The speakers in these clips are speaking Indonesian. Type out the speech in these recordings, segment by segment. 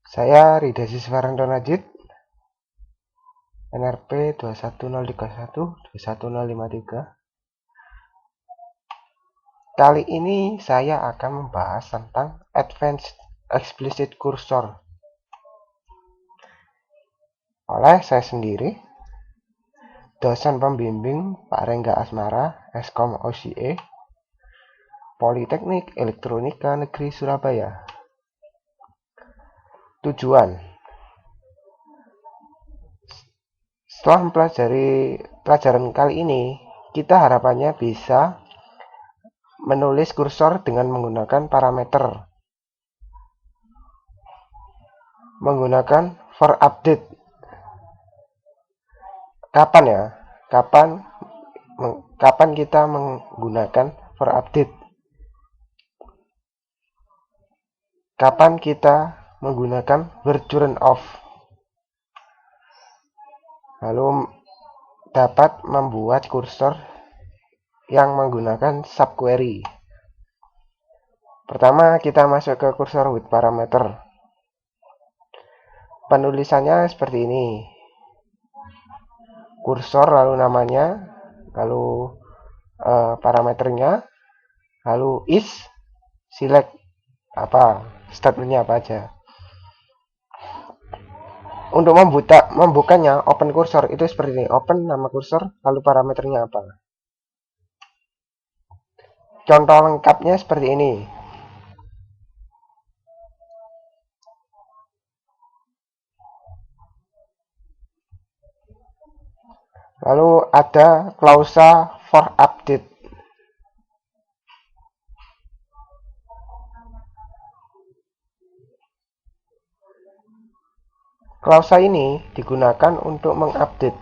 Saya Rida Siswaranto Najib, NRP 21031 21053. Kali ini saya akan membahas tentang Advanced Explicit Cursor oleh saya sendiri, dosen pembimbing Pak Rengga Asmara, Eskom OCE, Politeknik Elektronika Negeri Surabaya. Tujuan: setelah mempelajari pelajaran kali ini, kita harapannya bisa menulis kursor dengan menggunakan parameter, menggunakan for update. Kapan ya? Kapan kita menggunakan for update? Kapan kita menggunakan where turn off? Lalu dapat membuat kursor yang menggunakan subquery. Pertama, kita masuk ke kursor with parameter. Penulisannya seperti ini. Kursor, lalu namanya, lalu parameternya, lalu is, select statementnya apa aja. Untuk membukanya, open kursor itu seperti ini. Open nama kursor, lalu parameternya apa. Contoh lengkapnya seperti ini. Lalu ada klausa for update. Klausa ini digunakan untuk mengupdate.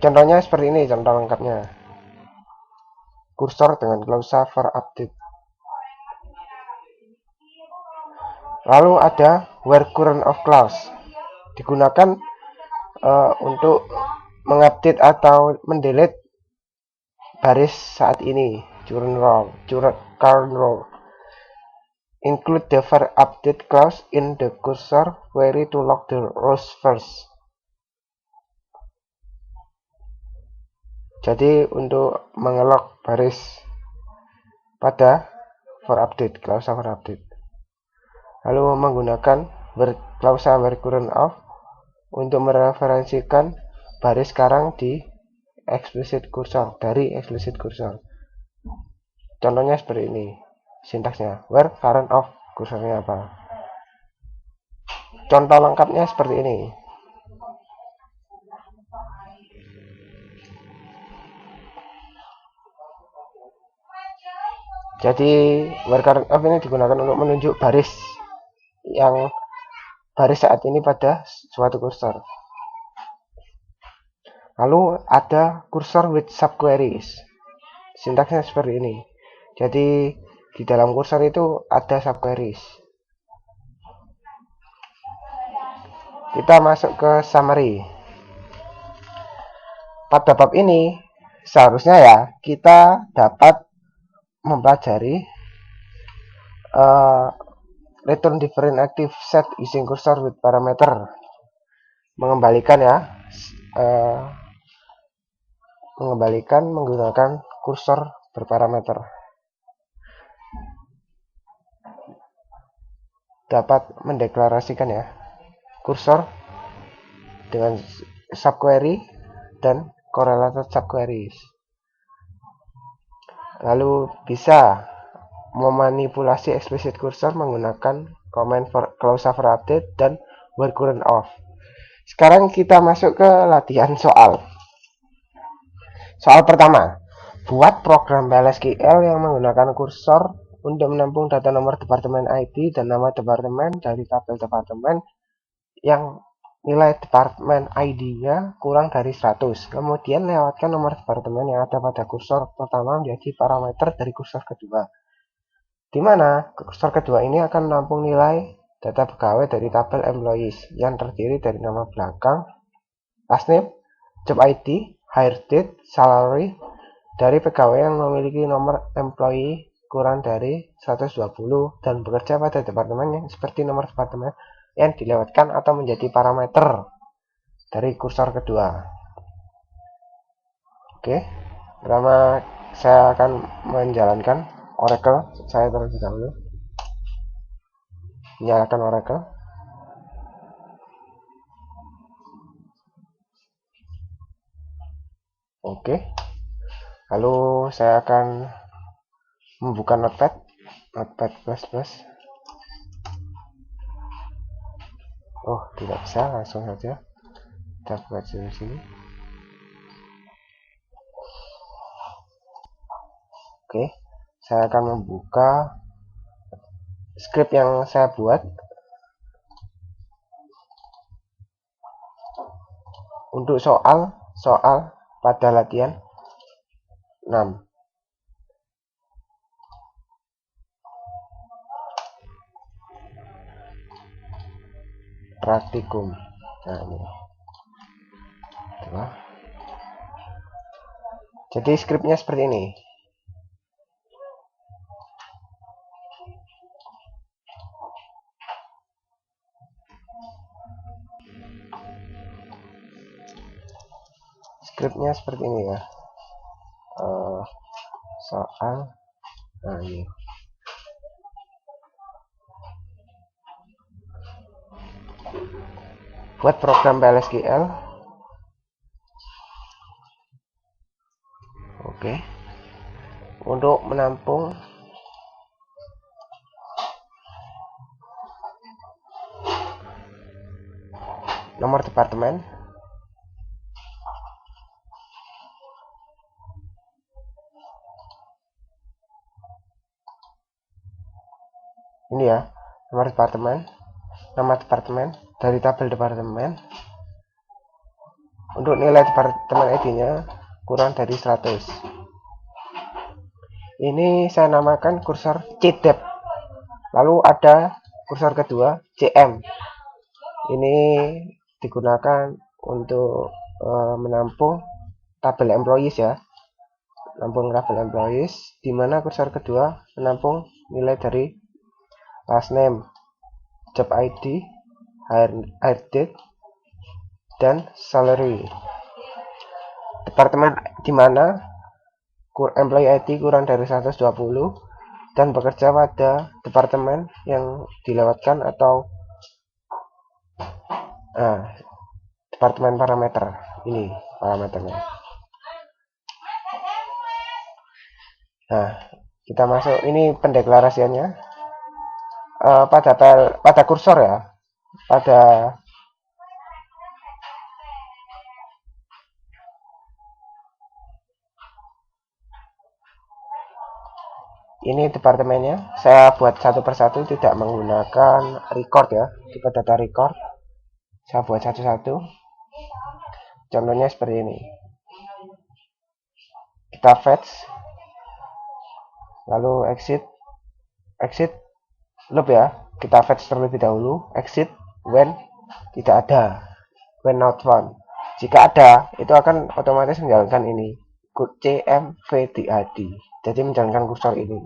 Contohnya seperti ini, contoh lengkapnya. Kursor dengan klausa for update. Lalu ada where current of clause. Digunakan untuk mengupdate atau mendelete baris saat ini. Current row. Include the for update clause in the cursor query to lock the rows first. Jadi untuk mengelok baris pada for update, klausa for update. Lalu menggunakan klausa where current of untuk mereferensikan baris sekarang di explicit cursor, dari explicit cursor. Contohnya seperti ini. Sintaksnya where current of, kursornya apa. Contoh lengkapnya seperti ini. Jadi where current of ini digunakan untuk menunjuk baris saat ini pada suatu kursor. Lalu ada kursor with subqueries. Sintaksnya seperti ini. Jadi di dalam kursor itu ada subqueries. Kita masuk ke summary. Pada bab ini seharusnya ya kita dapat mempelajari return different active set using cursor with parameter. Mengembalikan menggunakan kursor berparameter. Dapat mendeklarasikan kursor dengan subquery dan correlated subqueries. Lalu bisa memanipulasi explicit cursor menggunakan command klausa for update dan where current of. Sekarang kita masuk ke latihan soal. Soal pertama, buat program PLSQL yang menggunakan kursor untuk menampung data nomor departemen ID dan nama departemen dari tabel departemen yang nilai departemen ID-nya kurang dari 100. Kemudian lewatkan nomor departemen yang ada pada kursor pertama menjadi parameter dari kursor kedua. Di mana kursor kedua ini akan menampung nilai data pegawai dari tabel employees yang terdiri dari nama belakang, last name, job ID, hire date, salary dari pegawai yang memiliki nomor employee kurang dari 120 dan bekerja pada departemen yang seperti nomor departemen yang dilewatkan atau menjadi parameter dari kursor kedua. Oke, pertama saya akan menjalankan Oracle. Saya terlebih dahulu menyalakan Oracle. Oke, lalu saya akan membuka Notepad plus. Oh, tidak bisa, langsung saja kita buat di sini. Oke, saya akan membuka script yang saya buat untuk soal pada latihan 6. Praktikum. Nah, ini. Jadi scriptnya seperti ini. Scriptnya seperti ini ya. Soal. Nah, ini. Buat program PLSQL. Oke. Untuk menampung nomor departemen. Ini ya, nomor departemen, nama departemen dari tabel departemen. Untuk nilai departemen ID-nya kurang dari 100. Ini saya namakan kursor CDEP. Lalu ada kursor kedua CM. Ini digunakan untuk menampung tabel employees ya. Menampung tabel employees, di mana kursor kedua menampung nilai dari last name, job ID, hire date, dan salary. Departemen di mana employee ID kurang dari 120 dan bekerja pada departemen yang dilewatkan atau departemen parameter. Ini parameternya. Nah, kita masuk, ini pendeklarasiannya pada kursor ya, pada ini departemennya. Saya buat satu persatu, tidak menggunakan record ya, tipe data record. Saya buat satu-satu. Contohnya seperti ini. Kita fetch, lalu exit loop ya. Kita fetch terlebih dahulu, exit when tidak ada, when not found. Jika ada, itu akan otomatis menjalankan ini, CMVDAD. Jadi menjalankan kursor ini.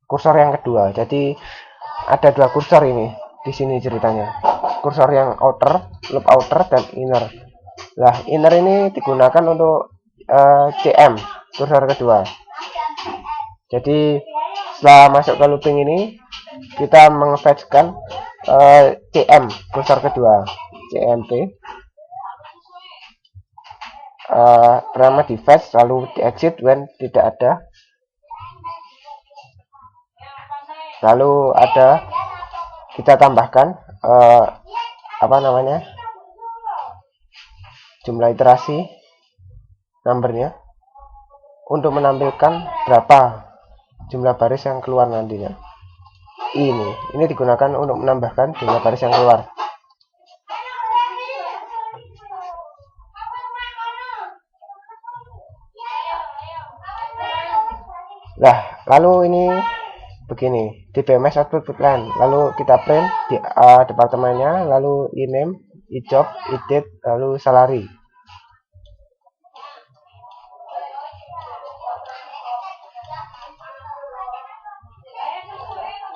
Kursor yang kedua. Jadi ada dua kursor ini di sini ceritanya. Kursor yang outer, loop outer, dan inner. Nah, inner ini digunakan untuk CM, kursor kedua. Jadi setelah masuk ke looping ini, kita mengfetchkan CM, kursor kedua, CMP. Pertama di fetch, lalu di exit when tidak ada, lalu ada kita tambahkan jumlah iterasi numbernya untuk menampilkan berapa jumlah baris yang keluar nantinya. Ini digunakan untuk menambahkan jumlah baris yang keluar. Nah, lalu ini begini, di BMS output line, lalu kita print di departemennya, lalu e-name, e-job, e-date, lalu salary.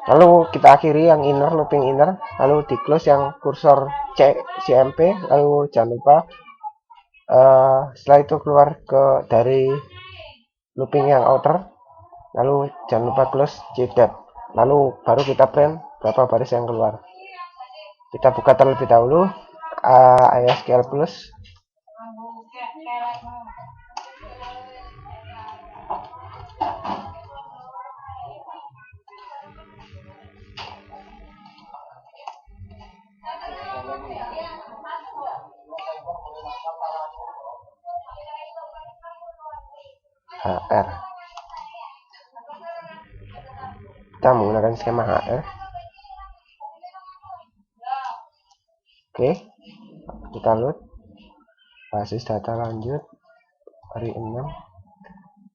Lalu kita akhiri yang inner, looping inner, lalu di close yang kursor CMP, lalu jangan lupa setelah itu keluar dari looping yang outer, lalu jangan lupa close cdep, lalu baru kita print berapa baris yang keluar. Kita buka terlebih dahulu ISQL Plus. HR. Kita menggunakan skema HR. Oke, kita load. Basis data lanjut hari 6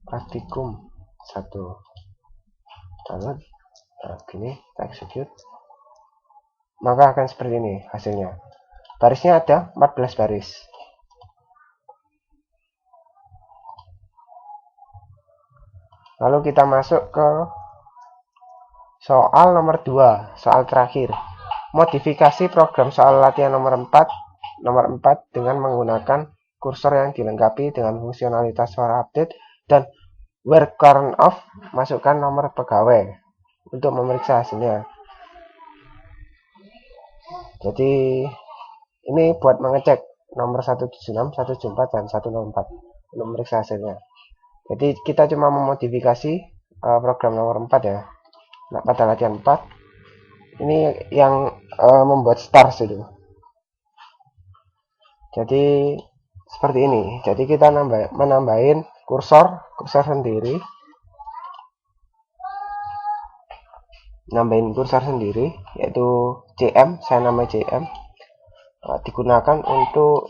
praktikum 1. Kita load. Nah, gini kita execute. Maka akan seperti ini hasilnya. Barisnya ada 14 baris. Lalu kita masuk ke soal nomor 2, soal terakhir. Modifikasi program soal latihan nomor 4 dengan menggunakan kursor yang dilengkapi dengan fungsionalitas for update dan where current off, masukkan nomor pegawai untuk memeriksa hasilnya. Jadi ini buat mengecek nomor 176, 174 dan 104 untuk memeriksa hasilnya. Jadi kita cuma memodifikasi program nomor 4 ya. Nah, pada latihan 4 ini yang membuat stars itu. Jadi seperti ini. Jadi kita menambahin kursor sendiri. Nambahin kursor sendiri yaitu CM, saya namai CM. Digunakan untuk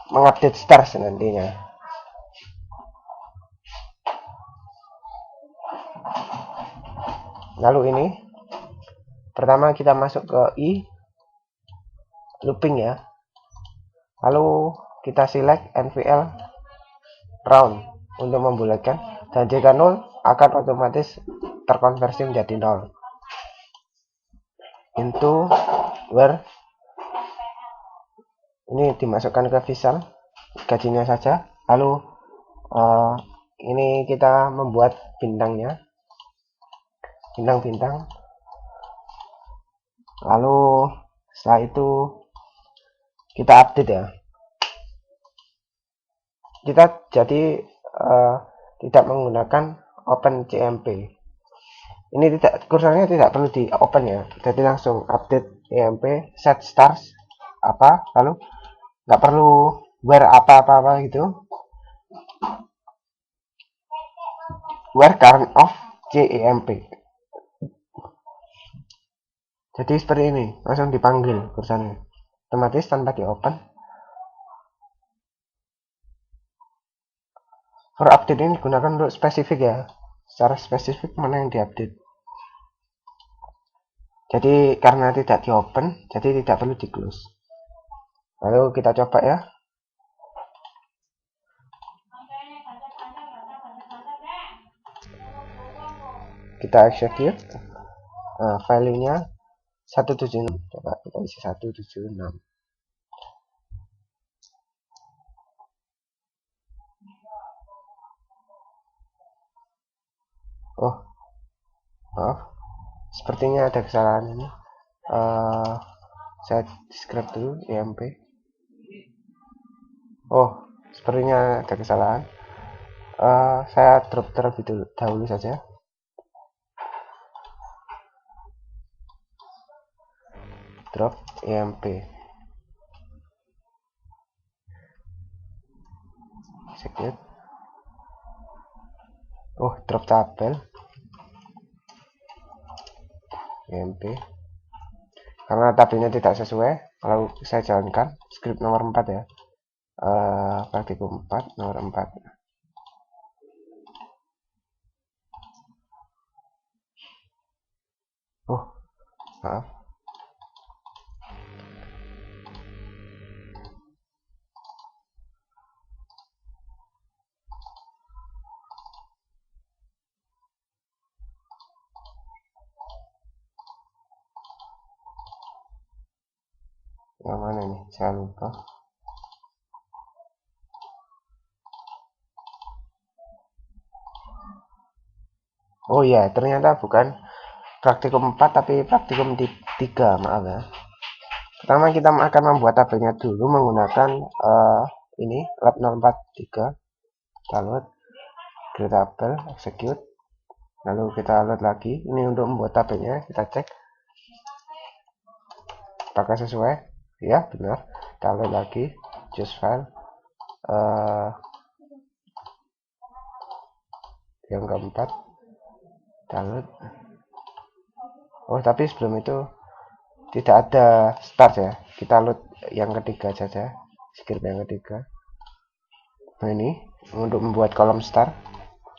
mengupdate stars nantinya. Lalu ini pertama kita masuk ke I looping ya. Lalu kita select NVL round untuk membulatkan, dan jika 0 akan otomatis terkonversi menjadi 0. Into where ini dimasukkan ke visual gajinya saja. Lalu ini kita membuat bintangnya, bintang-bintang. Lalu setelah itu kita update ya. Kita jadi tidak menggunakan OpenCMP. Ini kursornya tidak perlu di open ya. Jadi langsung update EMP set stars apa, lalu nggak perlu where apa gitu. Where current of CEMP. Jadi seperti ini, langsung dipanggil kursornya. Otomatis tanpa di open. For update ini digunakan untuk spesifik ya. Secara spesifik mana yang diupdate. Jadi karena tidak di open, jadi tidak perlu di close. Lalu kita coba ya. Kita execute. Nah, filenya 176. Coba kita isi 176. Oh, maaf. Sepertinya ada kesalahan ini. Saya describe dulu EMP. Oh, sepertinya ada kesalahan. Saya drop terlebih dahulu saja. Drop EMP. Execute. Oh, drop tabel. EMP. Karena tabelnya tidak sesuai, kalau saya jalankan script nomor 4 ya. Praktikum 4 nomor 4. Oh, maaf. Yang mana nih? Saya lupa. Oh iya, ternyata bukan praktikum 4 tapi praktikum 3, maaf ya. Pertama kita akan membuat tabelnya dulu menggunakan ini lab 043. Kita load, create tabel, execute. Lalu kita load lagi. Ini untuk membuat tabelnya, kita cek apakah sesuai. Ya, benar. Kita load lagi, choose file. Yang keempat, kita load. Oh, tapi sebelum itu tidak ada start ya. Kita load yang ketiga saja, script yang ketiga. Nah, ini untuk membuat kolom start,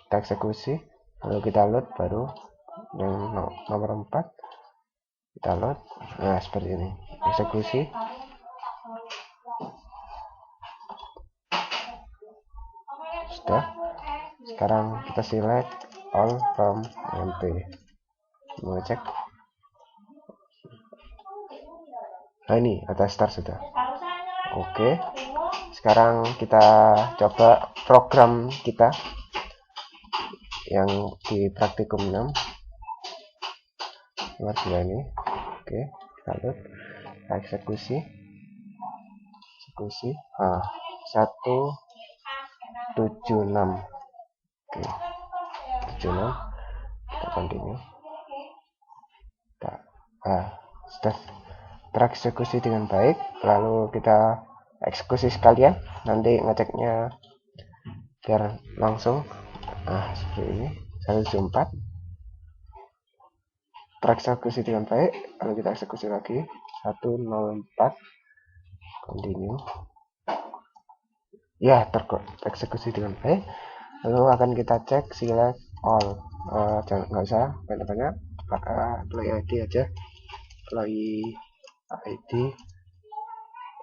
kita eksekusi, lalu kita load baru yang nomor 4, kita load. Nah, seperti ini, eksekusi. Sudah. Sekarang kita select all from MP. Mau cek. Nah, ini ada start sudah. Oke. Sekarang kita coba program kita yang di praktikum 6 nomor 2 ini. Oke, kita load, kita eksekusi. 176. Oke, 76. Kita continue. Sudah tereksekusi dengan baik. Lalu kita eksekusi sekalian, nanti ngeceknya biar langsung. Seperti ini, 174 tereksekusi dengan baik. Lalu kita eksekusi lagi, 104, continue. Ya, tereksekusi dengan baik. Lalu akan kita cek select all. Jangan, nggak usah banyak-banyak, pakai employee ID aja. Employee ID,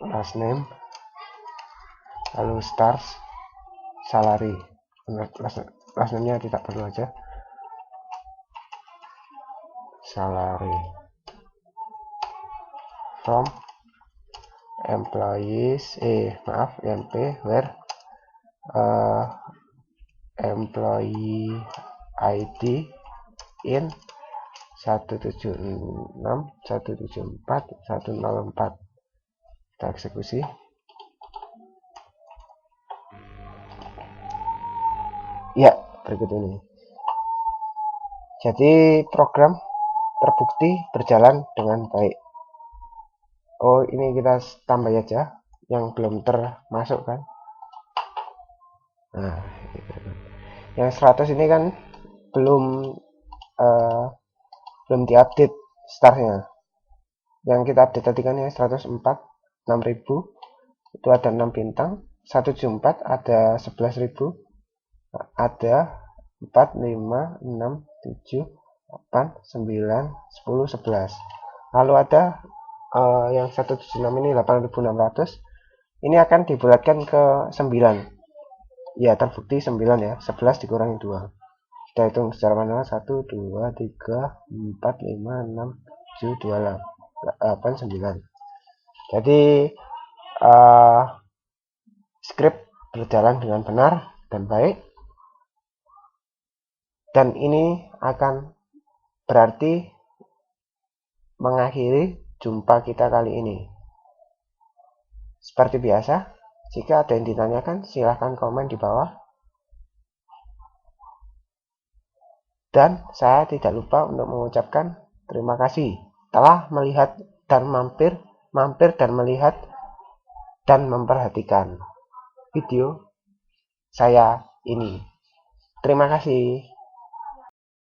last name, lalu stars, salary. Last name-nya tidak perlu aja. Salary from employees, MP where employee ID in 176, 174, 104. Kita eksekusi. Ya, berikut ini. Jadi program terbukti berjalan dengan baik. Oh, ini kita tambah aja yang belum termasuk kan. Nah, yang 100 ini kan belum diupdate startnya. Yang kita update tadi kan yang 104, 6000 itu ada 6 bintang. 174 ada 11.000, ada 4, 5, 6, 7, 8, 9, 10, 11. Lalu ada yang 176 ini 8.600. Ini akan dibulatkan ke 9. Ya, terbukti 9 ya. 11 dikurangi 2. Kita hitung secara manual. 1, 2, 3, 4, 5, 6, 7, 8, 9. Jadi script berjalan dengan benar dan baik. Dan ini akan berarti mengakhiri jumpa kita kali ini. Seperti biasa, jika ada yang ditanyakan, silahkan komen di bawah. Dan saya tidak lupa untuk mengucapkan terima kasih telah melihat dan mampir dan melihat dan memperhatikan video saya ini. Terima kasih.